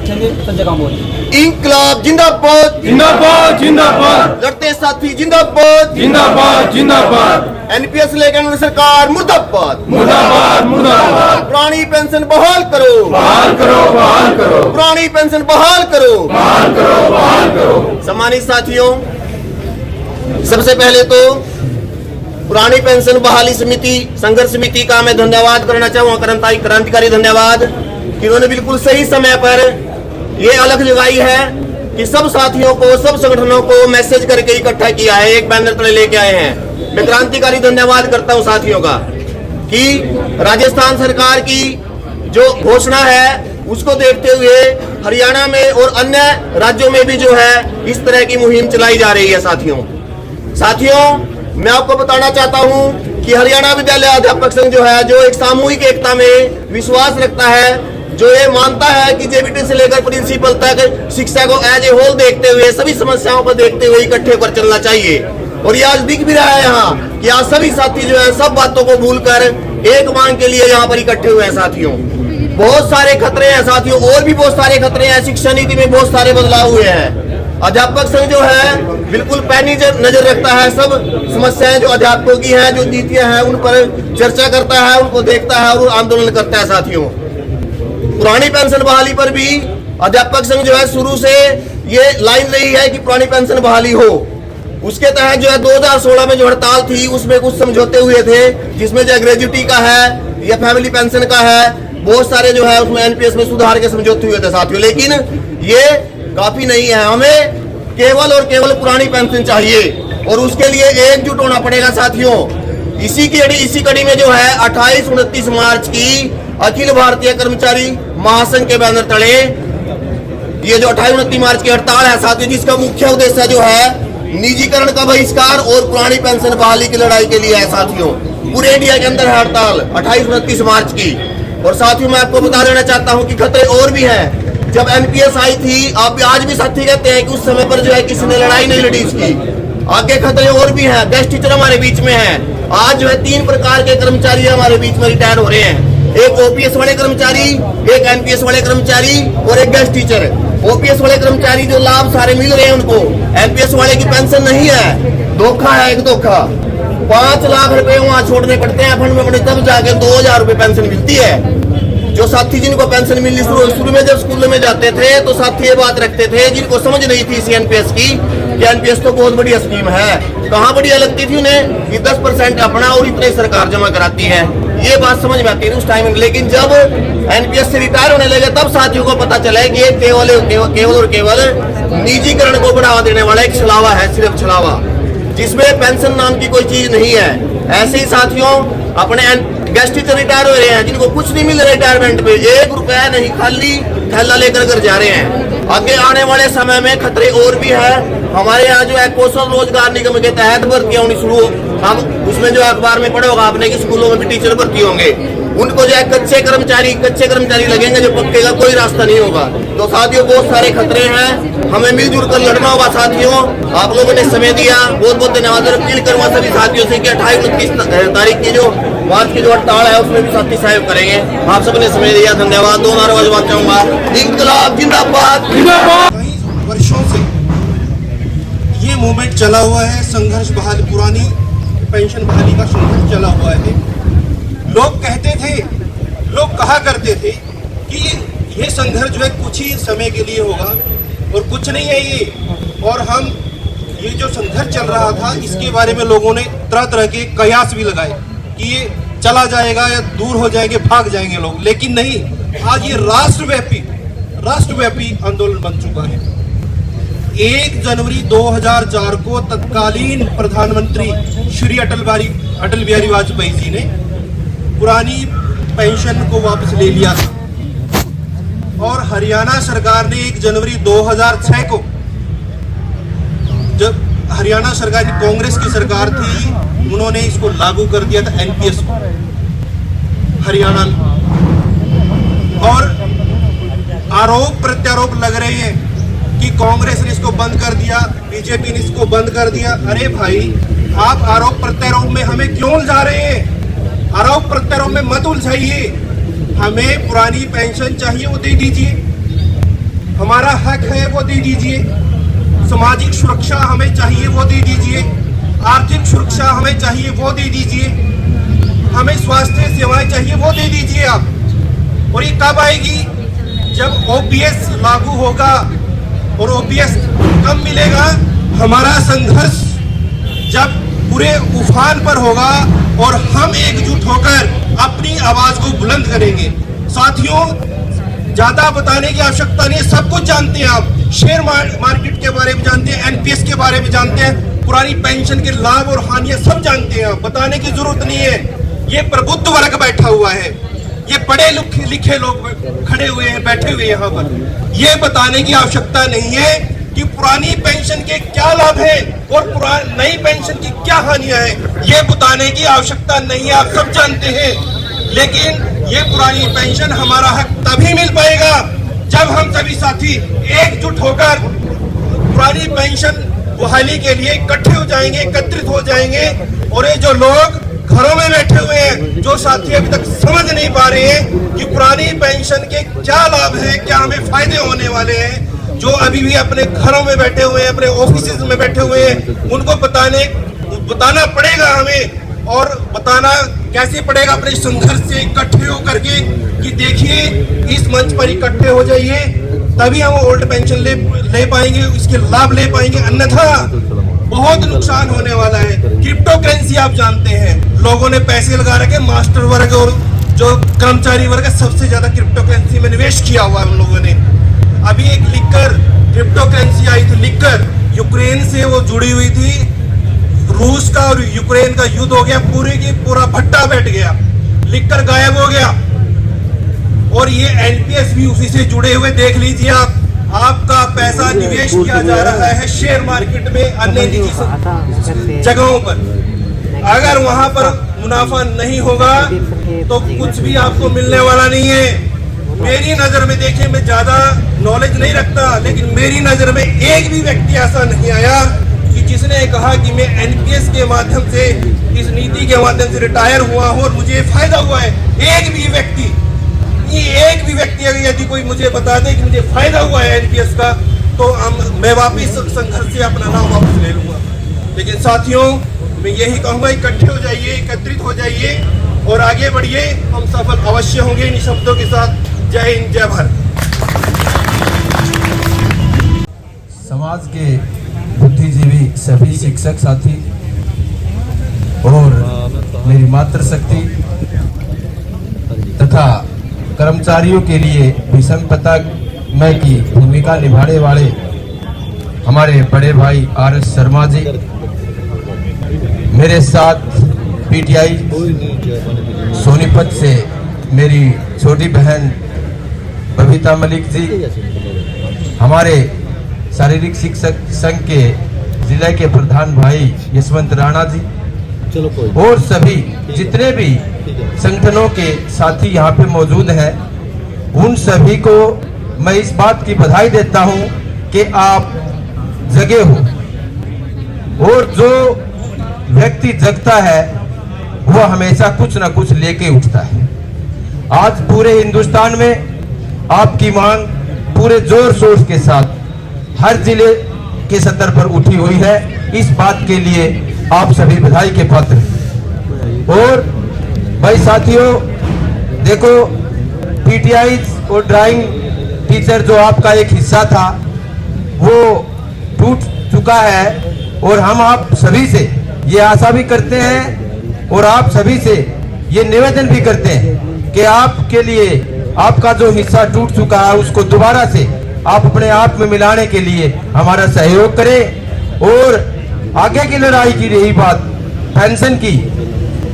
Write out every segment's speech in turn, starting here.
रखेंगे संजय कांबोज। इंकलाब जिंदाबाद जिंदाबाद जिंदाबाद लड़ते साथी जिंदाबाद जिंदाबाद जिंदाबाद एनपीएस लेकर सरकार मुर्दाबाद मुर्दाबाद मुर्दाबाद पुरानी पेंशन बहाल करो बहाल करो बहाल करो पुरानी पेंशन बहाल करो बहाल करो बहाल करो। सम्मानित साथियों, सबसे पहले तो पुरानी पेंशन बहाली समिति संघर्ष समिति का मैं धन्यवाद करना चाहूंगा, क्रांतिकारी धन्यवाद कि उन्होंने बिल्कुल सही समय पर ये अलग जगाई है कि सब साथियों को सब संगठनों को मैसेज करके इकट्ठा किया है, एक बैनर तले लेके आए हैं। मैं क्रांतिकारी धन्यवाद करता हूं साथियों का कि राजस्थान सरकार की जो घोषणा है उसको देखते हुए हरियाणा में और अन्य राज्यों में भी जो है इस तरह की मुहिम चलाई जा रही है। साथियों मैं आपको बताना चाहता हूं कि हरियाणा विद्यालय अध्यापक संघ जो है, जो एक सामूहिक एकता में विश्वास रखता है, जो ये मानता है कि जेबीटी से लेकर प्रिंसिपल तक शिक्षा को एज ए होल देखते हुए, सभी समस्याओं को देखते हुए इकट्ठे होकर चलना चाहिए। और ये आज दिख भी रहा है यहाँ कि आज सभी साथी जो है सब बातों को भूलकर एक मांग के लिए यहाँ पर इकट्ठे हुए हैं। साथियों बहुत सारे खतरे हैं साथियों, और भी बहुत सारे खतरे हैं। शिक्षा नीति में बहुत सारे बदलाव हुए हैं। अध्यापक संघ जो है बिल्कुल पैनी नजर रखता है, सब समस्याएं जो अध्यापकों की हैं, जो नीतियां हैं, उन पर चर्चा करता है, उनको देखता है और आंदोलन करता है। साथियों पुरानी पेंशन बहाली पर भी अध्यापक संघ जो है शुरू से ये लाइन रही है कि पुरानी पेंशन बहाली हो। उसके तहत जो है 2016 में जो हड़ताल थी उसमें कुछ समझौते हुए थे, जिसमें जो ग्रेजुटी का है या फैमिली पेंशन का है, बहुत सारे जो है उसमें एनपीएस में सुधार के समझौते हुए थे साथियों। लेकिन ये काफी नहीं है, हमें केवल और केवल पुरानी पेंशन चाहिए और उसके लिए एकजुट होना पड़ेगा साथियों। इसी कड़ी में जो है 28-29 मार्च की अखिल भारतीय कर्मचारी महासंघ के बैनर तले ये जो 28-29 मार्च की हड़ताल है साथियों, जिसका मुख्य उद्देश्य जो है निजीकरण का बहिष्कार और पुरानी पेंशन बहाली की लड़ाई के लिए है साथियों। पूरे इंडिया के अंदर है हड़ताल 28-29 मार्च की। और साथियों मैं आपको बता देना चाहता हूं कि खतरे और भी हैं। जब एनपीएस आई थी, आप आज भी साथी कहते हैं कि उस समय पर जो है किसी ने लड़ाई नहीं लड़ी इसकी। आगे खतरे और भी हैं। गेस्ट टीचर हमारे बीच में है। आज जो है 3 प्रकार के कर्मचारी हमारे बीच में रिटायर हो रहे हैं, एक ओपीएस वाले कर्मचारी, एक एनपीएस वाले कर्मचारी और एक गेस्ट टीचर। ओपीएस वाले कर्मचारी जो लाभ सारे मिल रहे हैं उनको, एनपीएस वाले की पेंशन नहीं है। धोखा है, एक धोखा। 5 लाख रुपए वहां छोड़ने पड़ते हैं फंड में, तब जाके 2000 रुपए पेंशन मिलती है। जो साथी जिनको पेंशन मिलनी शुरू में जब स्कूल में जाते थे तो साथी ये बात रखते थे, जिनको समझ नहीं थी एनपीएस की कि एनपीएस तो बहुत बढ़िया स्कीम है। कहाँ बढ़िया लगती थी उन्हें कि 10% अपना और इतने सरकार जमा कराती है, ये बात समझ में आती थी उस टाइम। लेकिन जब एनपीएस से रिटायर होने लगे तब साथियों को पता चला कि ये केवल और केवल निजीकरण को बढ़ावा देने वाला एक छलावा है, सिर्फ छलावा, जिसमें पेंशन नाम की कोई चीज नहीं है। ऐसे ही साथियों अपने गेस्ट टीचर रिटायर हो रहे हैं, जिनको कुछ नहीं मिल रहा रिटायरमेंट में, 1 रुपया नहीं, खाली थैला लेकर घर जा रहे हैं। आगे आने वाले समय में खतरे और भी है। हमारे यहाँ जो है कौशल रोजगार निगम के तहत भर्तियां होनी शुरू, हम उसमें जो अखबार में पढ़े होगा आपने कि स्कूलों में भी टीचर भर्ती होंगे। उनको जो है कच्चे कर्मचारी लगेंगे, जो पक्के का कोई रास्ता नहीं होगा। तो साथियों बहुत सारे खतरे हैं, हमें मिलजुल कर लड़ना होगा साथियों। आप लोगों ने समय दिया, बहुत बहुत धन्यवाद। अपील करूंगा सभी साथियों से कि 28-29 तारीख की जो मार्च की जो हड़ताल है उसमें भी साथी सहयोग करेंगे। आप सबने समय दिया, धन्यवाद। 2 नारे बजवाना चाहूंगा, इंकलाब जिंदाबाद। कई वर्षों से ये मूवमेंट चला हुआ है, संघर्ष बहाली, पुरानी पेंशन बहाली का संघर्ष चला हुआ है। लोग कहते थे, लोग कहा करते थे कि ये संघर्ष जो है कुछ ही समय के लिए होगा और कुछ नहीं है ये। और हम ये जो संघर्ष चल रहा था इसके बारे में लोगों ने तरह तरह के कयास भी लगाए कि ये चला जाएगा या दूर हो जाएंगे, भाग जाएंगे लोग। लेकिन नहीं, आज ये राष्ट्रव्यापी आंदोलन बन चुका है। 1 जनवरी 2004 को तत्कालीन प्रधानमंत्री श्री अटल बिहारी वाजपेयी जी ने पुरानी पेंशन को वापस ले लिया था और हरियाणा सरकार ने 1 जनवरी 2006 को, जब हरियाणा सरकार कांग्रेस की सरकार थी, उन्होंने इसको लागू कर दिया था एनपीएस को हरियाणा में। और आरोप प्रत्यारोप लग रहे हैं कि कांग्रेस ने इसको बंद कर दिया, बीजेपी ने इसको बंद कर दिया। अरे भाई, आप आरोप प्रत्यारोप में हमें क्यों उलझा रहे हैं? आरोप प्रत्यारोप में मत उलझाइए। हमें पुरानी पेंशन चाहिए, वो दे दीजिए। हमारा हक है वो दे दीजिए, सामाजिक सुरक्षा हमें चाहिए वो दे दीजिए, आर्थिक सुरक्षा हमें चाहिए वो दे दीजिए, हमें स्वास्थ्य सेवाएं चाहिए वो दे दीजिए आप। और ये कब आएगी? जब ओपीएस लागू होगा और ओपीएस कब मिलेगा? हमारा संघर्ष जब पूरे उफान पर होगा और हम एकजुट होकर अपनी आवाज को बुलंद करेंगे। साथियों, ज्यादा बताने की आवश्यकता नहीं है, सब कुछ जानते हैं आप। शेयर मार्केट के बारे में जानते हैं, एनपीएस के बारे में जानते हैं, पुरानी पेंशन के लाभ और हानियां सब जानते हैं आप। बताने की जरूरत नहीं है। ये प्रबुद्ध वर्ग बैठा हुआ है, ये पढ़े लिखे लोग खड़े हुए हैं, बैठे हुए यहाँ पर। ये बताने की आवश्यकता नहीं है कि पुरानी पेंशन के क्या लाभ है और नई पेंशन की क्या हानियां हैं। ये बताने की आवश्यकता नहीं है, आप सब जानते हैं। लेकिन ये पुरानी पेंशन हमारा हक तभी मिल पाएगा जब हम सभी साथी एकजुट होकर पुरानी पेंशन बहाली के लिए इकट्ठे हो जाएंगे, एकत्रित हो जाएंगे। और ये जो लोग घरों में बैठे हुए हैं, जो साथी अभी तक समझ नहीं पा रहे हैं कि पुरानी पेंशन के क्या लाभ हैं, क्या हमें फायदे होने वाले हैं, जो अभी भी अपने घरों में बैठे हुए हैं, अपने ऑफिस में बैठे हुए हैं, उनको बताना पड़ेगा हमें। और बताना कैसे पड़ेगा? अपने संघर्ष से इकट्ठे होकर के कि देखिए, इस मंच पर इकट्ठे हो जाइए, तभी हम ओल्ड पेंशन ले पाएंगे, इसके लाभ ले पाएंगे, अन्यथा बहुत नुकसान होने वाला है। क्रिप्टो करेंसी आप जानते हैं, लोगों ने पैसे लगा रखे, मास्टर वर्ग और जो कर्मचारी वर्ग है, सबसे ज्यादा क्रिप्टो करेंसी में निवेश किया हुआ है उन लोगों ने। अभी एक लिकर क्रिप्टो करेंसी आई थी, लिकर यूक्रेन से वो जुड़ी हुई थी। रूस का और यूक्रेन का युद्ध हो गया, पूरे की पूरा भट्टा बैठ गया, लिकर गायब हो गया। और ये एनपीएस भी उसी से जुड़े हुए, देख लीजिए आप। आपका पैसा निवेश किया जा रहा है शेयर मार्केट में, अन्य निजी जगहों पर। अगर वहां पर मुनाफा नहीं होगा तो कुछ भी आपको मिलने वाला नहीं है। मेरी नजर में, देखिए, मैं ज्यादा नॉलेज नहीं रखता, लेकिन मेरी नजर में एक भी व्यक्ति ऐसा नहीं आया कि जिसने कहा कि मैं एनपीएस के माध्यम से, इस नीति के माध्यम से रिटायर हुआ हूं और मुझे फायदा हुआ है। एक भी व्यक्ति अगर यदि कोई मुझे बता दे कि मुझे फायदा हुआ है एनपीएस का, तो मैं वापिस संघर्ष से अपना नाम वापस ले लूंगा। लेकिन साथियों, मैं यही कहूंगा, इकट्ठे हो जाइए, एकत्रित हो जाइए और आगे बढ़िए। हम सफल अवश्य होंगे इन शब्दों के साथ। जय हिंद, जय भारत। समाज के बुद्धिजीवी सभी शिक्षक साथी और मेरी मातृशक्ति तथा कर्मचारियों के लिए विषमता की भूमिका निभाने वाले हमारे बड़े भाई आर.एस. शर्मा जी, मेरे साथ पीटीआई सोनीपत से मेरी छोटी बहन बबीता मलिक जी, हमारे शारीरिक शिक्षक संघ के जिले के प्रधान भाई यशवंत राणा जी और सभी जितने भी संगठनों के साथी यहाँ पे मौजूद हैं, उन सभी को मैं इस बात की बधाई देता हूँ कि आप जगे हो। और जो व्यक्ति जगता है वो हमेशा कुछ ना कुछ लेके उठता है। आज पूरे हिंदुस्तान में आपकी मांग पूरे जोर शोर के साथ हर जिले के स्तर पर उठी हुई है। इस बात के लिए आप सभी बधाई के पात्र। और भाई साथियों, देखो, पीटीआई और ड्राइंग टीचर जो आपका एक हिस्सा था वो टूट चुका है। और हम आप सभी से ये आशा भी करते हैं और आप सभी से ये निवेदन भी करते हैं कि आपके लिए आपका जो हिस्सा टूट चुका है उसको दोबारा से आप अपने आप में मिलाने के लिए हमारा सहयोग करें। और आगे की लड़ाई की रही बात पेंशन की,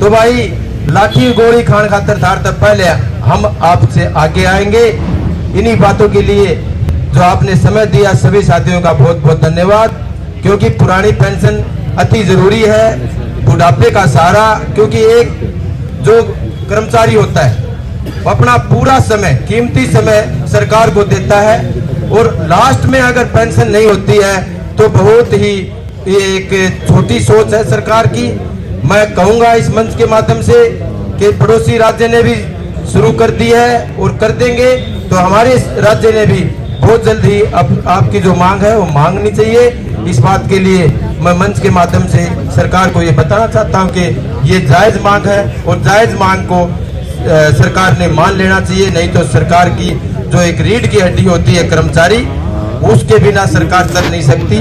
तो भाई लाठी गोली खान खातर धार तक पहले हम आपसे आगे आएंगे। इन्हीं बातों के लिए जो आपने समय दिया, सभी साथियों का बहुत बहुत धन्यवाद। क्योंकि पुरानी पेंशन अति जरूरी है, बुढ़ापे का सहारा। क्योंकि एक जो कर्मचारी होता है वो अपना पूरा समय, कीमती समय सरकार को देता है, और लास्ट में अगर पेंशन नहीं होती है तो बहुत ही एक छोटी सोच है सरकार की। मैं कहूंगा इस मंच के माध्यम से कि पड़ोसी राज्य ने भी शुरू कर दी है और कर देंगे, तो हमारे राज्य ने भी बहुत जल्द ही अब आपकी जो मांग है वो मांगनी चाहिए। इस बात के लिए मैं मंच के माध्यम से सरकार को ये बताना चाहता हूँ कि ये जायज मांग है और जायज मांग को सरकार ने मान लेना चाहिए। नहीं तो सरकार की जो एक रीढ़ की हड्डी होती है कर्मचारी, उसके बिना सरकार चल नहीं सकती।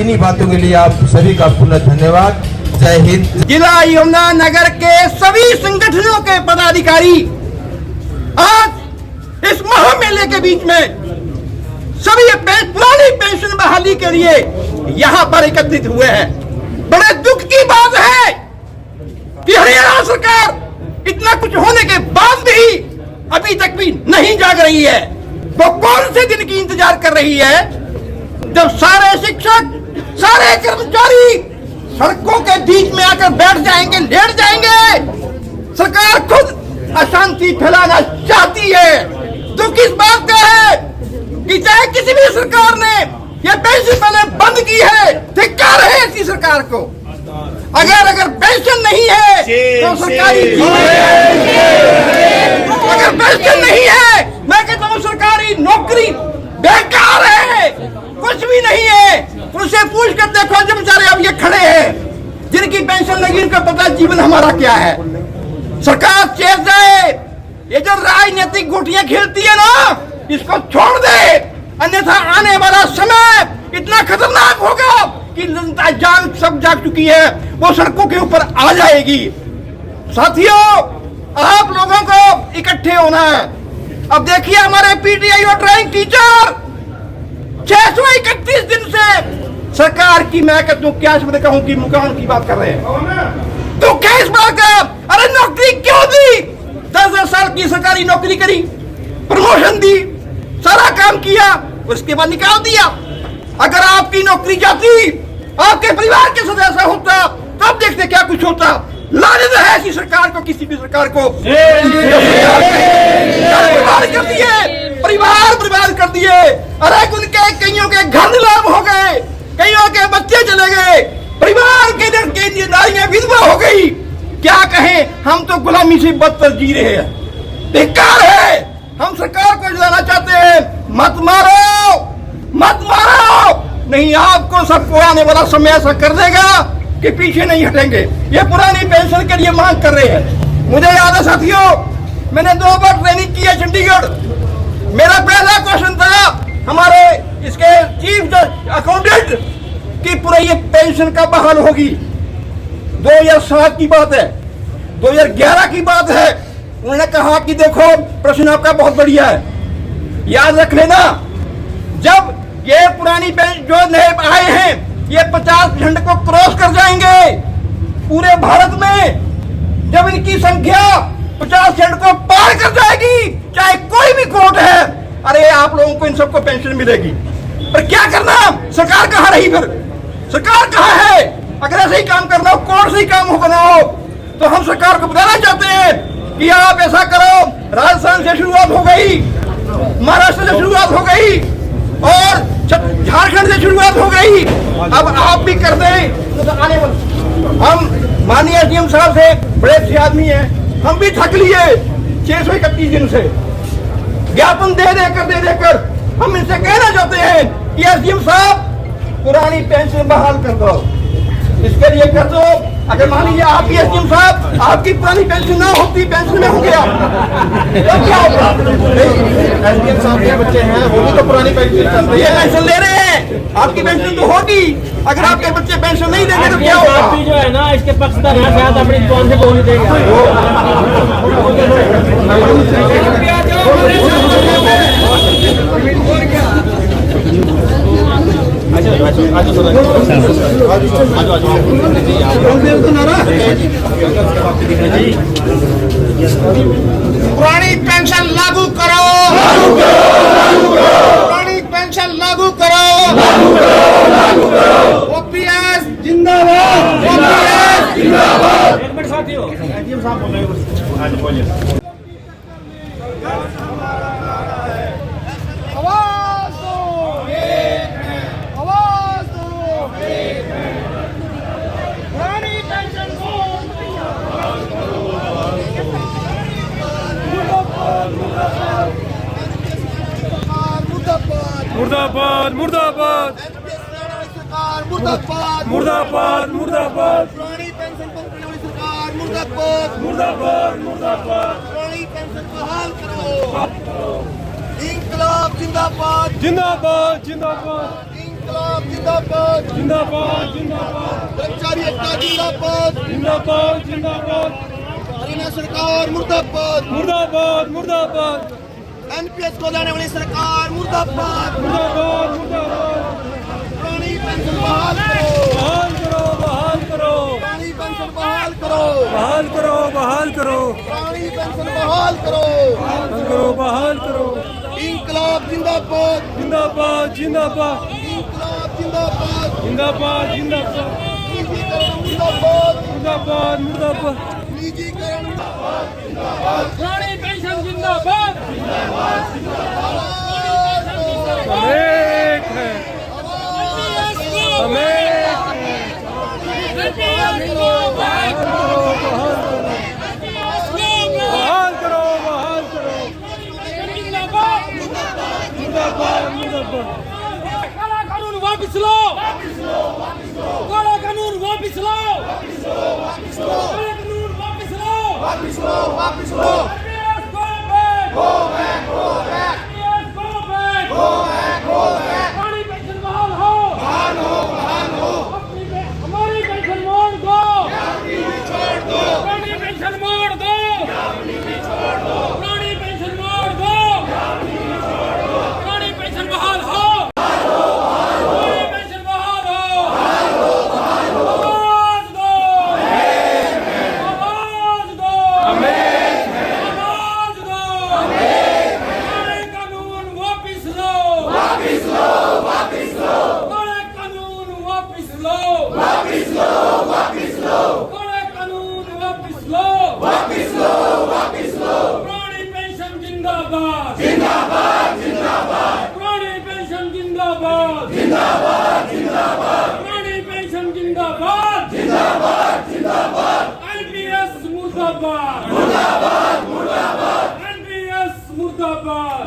इन्हीं बातों के लिए आप सभी का पुनः धन्यवाद। जय हिंद। जिला यमुनानगर के सभी संगठनों के पदाधिकारी आज इस महामेले के बीच में सभी पुरानी पेंशन बहाली के लिए यहाँ पर एकत्रित हुए हैं। बड़े दुख की बात है कि हरियाणा सरकार इतना कुछ होने के बाद भी अभी तक भी नहीं जाग रही है। वो कौन से दिन की इंतजार कर रही है जब सारे शिक्षक, सारे कर्मचारी सड़कों के बीच में आकर बैठ जाएंगे, लेट जाएंगे। सरकार खुद अशांति फैलाना चाहती है। दुख इस बात का है कि चाहे किसी भी सरकार ने यह पेंशन पहले बंद की है, धिक्कार है ऐसी सरकार को। अगर पेंशन नहीं है तो सरकारी अगर पेंशन नहीं है, मैं कहता हूँ सरकारी नौकरी बेकार है, कुछ भी नहीं है। उनसे पूछ कर देखो जो बेचारे अब ये खड़े हैं जिनकी पेंशन लगी, उनका पता जीवन हमारा क्या है। सरकार चेत जाए, ये जो राजनीतिक गोटियां खेलती है ना, इसको छोड़ दे, अन्यथा आने वाला समय इतना खतरनाक होगा कि जनता सब जाग चुकी है, वो सड़कों के ऊपर आ जाएगी। साथियों, आप लोगों को इकट्ठे होना है। अब देखिए हमारे पीटीआई और ड्राइंग टीचर 631 दिन से सरकार की, मैं कहता हूँ क्या शब्द कहूँ कि मुकाम की बात कर रहे हैं। तो क्या इस बात का, अरे नौकरी क्यों दी? 10 साल की सरकारी नौकरी करी, प्रमोशन दी, सारा काम किया, उसके बाद निकाल दिया। अगर आपकी नौकरी जाती, आपके परिवार के सदस्य होता, तब देखते क्या कुछ होता। लानत है ऐसी सरकार को, किसी भी सरकार को। बर्बाद कर दिए, परिवार बर्बाद कर दिए। अरे उनके कईयों के घर नीलाम हो गए, कईयों के बच्चे चले गए, परिवार के नारियां विधवा हो गई। क्या कहें, हम तो गुलामी से बदतर जी रहे हैं। बेकार है। हम सरकार को जलाना चाहते हैं, मत मारो, मत मारो, नहीं आपको सबको आने वाला समय ऐसा कर देगा कि पीछे नहीं हटेंगे। ये पुरानी पेंशन के लिए मांग कर रहे हैं। मुझे याद है साथियों, मैंने 2 बार ट्रेनिंग की है चंडीगढ़। मेरा पहला क्वेश्चन था हमारे इसके चीफ अकाउंटेंट की पूरा ये पेंशन कब बहाल होगी। 2007 की बात है, 2011 की बात है। उन्होंने कहा कि देखो प्रश्न आपका बहुत बढ़िया है, याद रख लेना, जब ये पुरानी पेंशन जो नए आए हैं ये 50% को क्रॉस कर जाएंगे पूरे भारत में, जब इनकी संख्या 50% को पार कर जाएगी, चाहे कोई भी कोर्ट है, अरे आप लोगों को इन सबको पेंशन मिलेगी। पर क्या करना, सरकार कहाँ रही? फिर सरकार कहाँ है? अगर ऐसे ही काम करना हो, कोर्ट से ही काम हो करना हो, तो हम सरकार को बताना चाहते हैं कि आप ऐसा करो। राजस्थान से शुरुआत हो गई, महाराष्ट्र से शुरुआत हो गई और झारखंड से शुरुआत हो गई, अब आप भी कर दें तो आने वाले। हम माननीय एसडीएम साहब से बड़े अच्छे आदमी हैं, हम भी थक लिए 631 दिन से ज्ञापन दे देकर हम इनसे कहना चाहते हैं कि एसडीएम साहब पुरानी पेंशन बहाल कर दो, इसके लिए कर दो। अगर मान लीजिए आपकी एसडीएम साहब आपकी पुरानी पेंशन ना होती, पेंशन में हो गया तो क्या होगा? एसडीएम साहब के बच्चे हैं, वो भी तो पुरानी पेंशन ये पेंशन ले रहे हैं, आपकी पेंशन तो होगी। अगर आपके बच्चे पेंशन नहीं देंगे तो क्या होगा? जो है ना इसके पक्षधर हैं, शायद अपनी कौन से बोल देगा। पुरानी पेंशन लागू करो, पुरानी पेंशन लागू करो, ओपीएस जिंदाबाद, ओपीएस जिंदाबाद। एक मिनट साथियों, एसडीएम साहब बोल रहे हैं। आवाज दो, आवाज दो, पुरानी पेंशन को मुर्दाबाद, मुर्दाबाद, मुर्दाबाद। मुर्दाबाद एनपीएस हरियाणा वाली सरकार मुर्दाबाद मुर्दाबाद मुर्दाबाद पुरानी पेंशन कंपनी वाली सरकार मुर्दाबाद मुर्दाबाद मुर्दाबाद पुरानी पेंशन बहाल करो इंकलाब जिंदाबाद जिंदाबाद जिंदाबाद इंकलाब जिंदाबाद जिंदाबाद जिंदाबाद कर्मचारी एकता जिंदाबाद जिंदाबाद जिंदाबाद हरियाणा सरकार मुर्दाबाद मुर्दाबाद मुर्दाबाद एनपीएस को लाने वाली सरकार मुर्दाबाद मुर्दाबाद मुर्दाबाद पुरानी पेंशन बहाल करो बहाल करो पुरानी पेंशन बहाल करो बहाल करो बहाल करो पुरानी पेंशन बहाल करो बहाल करो इंकलाब जिंदाबाद जिंदाबाद जिंदाबाद इंकलाब जिंदाबाद जिंदाबाद जिंदाबाद निजीकरण मुर्दाबाद मुर्दाबाद मुर्दाबाद निजीकरण पुरानी पेंशन जिंदाबाद एक है बहाल करो बहाल करो मुर्दाबाद मुर्दाबाद काला कानून वापस लो काला कानून वापस लो काला कानून वापस लो वापस लो Go back! Go back! Go back! पुरानी पेंशन बहाल हो हमारी पेंशन मोड़ दो पुरानी पेंशन मोड़ दो पुरानी पेंशन मोड़ दो पुरानी पेंशन बहाल हो पुरानी पेंशन बहाल हो आवाज दो आवाज दो आवाज दो काले कानून वापस लो काले कानून वापस लो काले कानून वापस लो पुरानी पेंशन जिंदाबाद पुरानी पेंशन जिंदाबाद पुरानी पेंशन जिंदाबाद एनपीएस मुर्दाबाद एनपीएस मुर्दाबाद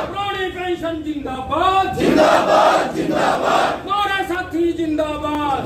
पुरानी पेंशन जिंदाबाद नारा साथी जिंदाबाद